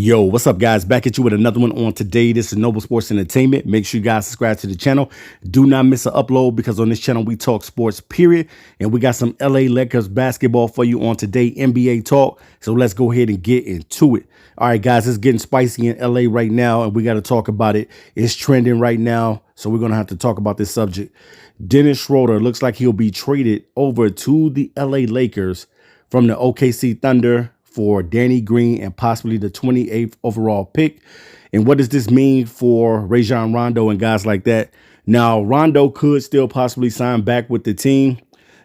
Yo, what's up, guys? Back at you with another one on today. This is Noble Sports Entertainment. Make sure you guys subscribe to the channel. Do not miss an upload because on this channel we talk sports, period. And we got some LA Lakers basketball for you on today, NBA talk. So let's go ahead and get into it. All right, guys, it's getting spicy in LA right now, and we got to talk about it. It's trending right now, so we're going to have to talk about this subject. Dennis Schroder looks like he'll be traded over to the LA Lakers from the OKC Thunder for Danny Green and possibly the 28th overall pick. And what does this mean for Rajon Rondo and guys like that? Now, Rondo could still possibly sign back with the team,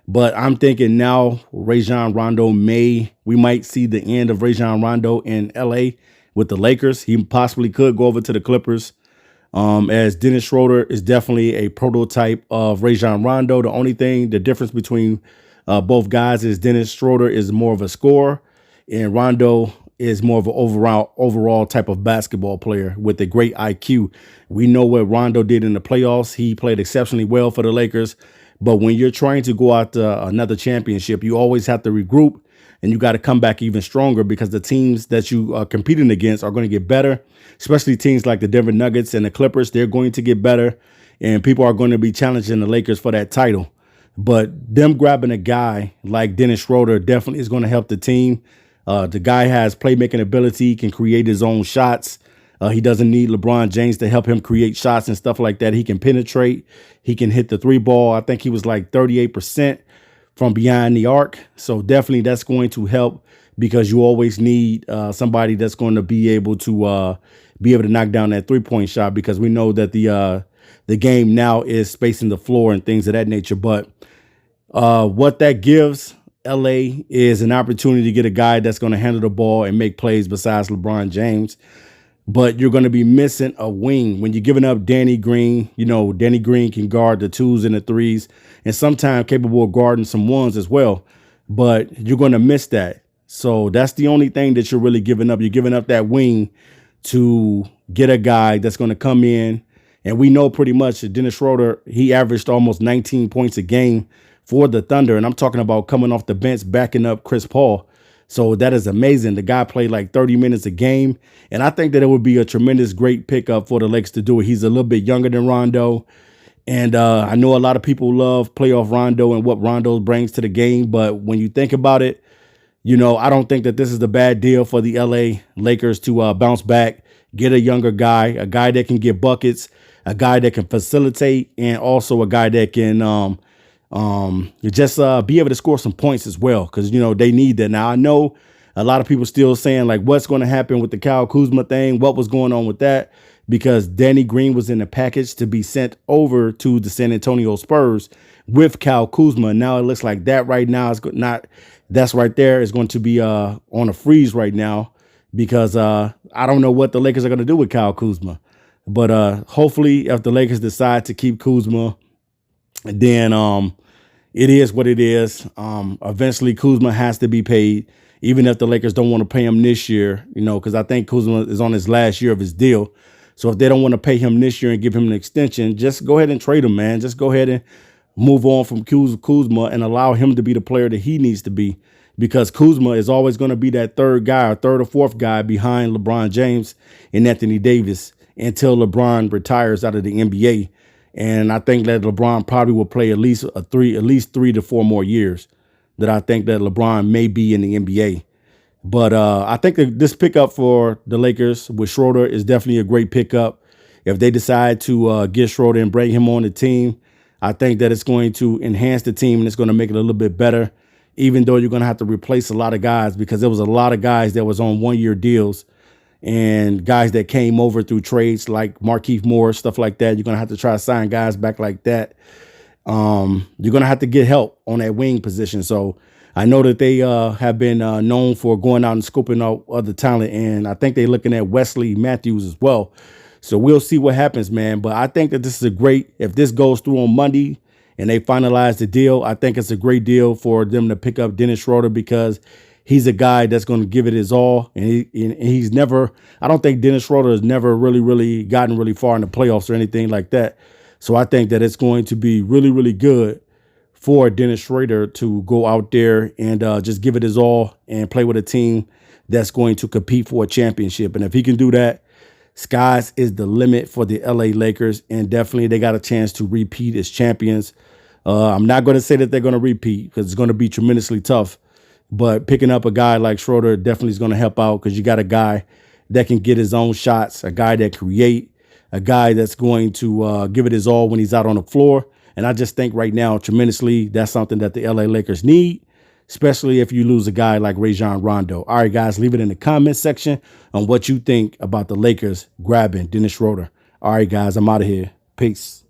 but I'm thinking now Rajon Rondo we might see the end of Rajon Rondo in LA with the Lakers. He possibly could go over to the Clippers. As Dennis Schroder is definitely a prototype of Rajon Rondo. The difference between both guys is Dennis Schroder is more of a scorer, and Rondo is more of an overall type of basketball player with a great IQ. We know what Rondo did in the playoffs. He played exceptionally well for the Lakers. But when you're trying to go out to another championship, you always have to regroup, and you got to come back even stronger because the teams that you are competing against are going to get better, especially teams like the Denver Nuggets and the Clippers. They're going to get better, and people are going to be challenging the Lakers for that title. But them grabbing a guy like Dennis Schroder definitely is going to help the team. The guy has playmaking ability, can create his own shots. He doesn't need LeBron James to help him create shots and stuff like that. He can penetrate. He can hit the three ball. I think he was like 38% from behind the arc. So definitely that's going to help because you always need somebody that's going to be able to knock down that 3-point shot, because we know that the game now is spacing the floor and things of that nature. But what that gives LA is an opportunity to get a guy that's going to handle the ball and make plays besides LeBron James. But you're going to be missing a wing when you're giving up Danny Green. You know, Danny Green can guard the 2s and the 3s and sometimes capable of guarding some 1s as well. But you're going to miss that. So that's the only thing that you're really giving up. You're giving up that wing to get a guy that's going to come in. And we know pretty much that Dennis Schroder, he averaged almost 19 points a game for the Thunder. And I'm talking about coming off the bench, backing up Chris Paul. So that is amazing. The guy played like 30 minutes a game. And I think that it would be a tremendous, great pickup for the Lakers to do it. He's a little bit younger than Rondo. And I know a lot of people love playoff Rondo and what Rondo brings to the game. But when you think about it, you know, I don't think that this is a bad deal for the LA Lakers to bounce back, get a younger guy, a guy that can get buckets, a guy that can facilitate, and also a guy that can you just be able to score some points as well, because, you know, they need that. Now, I know a lot of people still saying, like, what's going to happen with the Kyle Kuzma thing? What was going on with that? Because Danny Green was in the package to be sent over to the San Antonio Spurs with Kyle Kuzma. Now it looks like that right now is not. That's right there is going to be on a freeze right now, because I don't know what the Lakers are going to do with Kyle Kuzma. But hopefully, if the Lakers decide to keep Kuzma, then it is what it is. Eventually, Kuzma has to be paid, even if the Lakers don't want to pay him this year, you know, because I think Kuzma is on his last year of his deal. So if they don't want to pay him this year and give him an extension, just go ahead and trade him, man. Just go ahead and move on from Kuzma and allow him to be the player that he needs to be, because Kuzma is always going to be that third guy or third or fourth guy behind LeBron James and Anthony Davis until LeBron retires out of the NBA. And I think that LeBron probably will play at least 3 to 4 more years that I think that LeBron may be in the NBA. But I think that this pickup for the Lakers with Schroder is definitely a great pickup. If they decide to get Schroder and bring him on the team, I think that it's going to enhance the team and it's going to make it a little bit better, even though you're going to have to replace a lot of guys, because there was a lot of guys that was on 1-year deals and guys that came over through trades like Markieff Morris, stuff like that. You're going to have to try to sign guys back like that. You're going to have to get help on that wing position. So I know that they have been known for going out and scoping out other talent, and I think they're looking at Wesley Matthews as well. So we'll see what happens, man. But I think that this is if this goes through on Monday and they finalize the deal, I think it's a great deal for them to pick up Dennis Schroder, because he's a guy that's going to give it his all. And he's never, I don't think Dennis Schroder has never really gotten really far in the playoffs or anything like that. So I think that it's going to be really good for Dennis Schroder to go out there and just give it his all and play with a team that's going to compete for a championship. And if he can do that, skies is the limit for the LA Lakers. And definitely they got a chance to repeat as champions. I'm not going to say that they're going to repeat because it's going to be tremendously tough. But picking up a guy like Schroder definitely is going to help out because you got a guy that can get his own shots, a guy that create, a guy that's going to give it his all when he's out on the floor. And I just think right now, tremendously, that's something that the LA Lakers need, especially if you lose a guy like Rajon Rondo. All right, guys, leave it in the comment section on what you think about the Lakers grabbing Dennis Schroder. All right, guys, I'm out of here. Peace.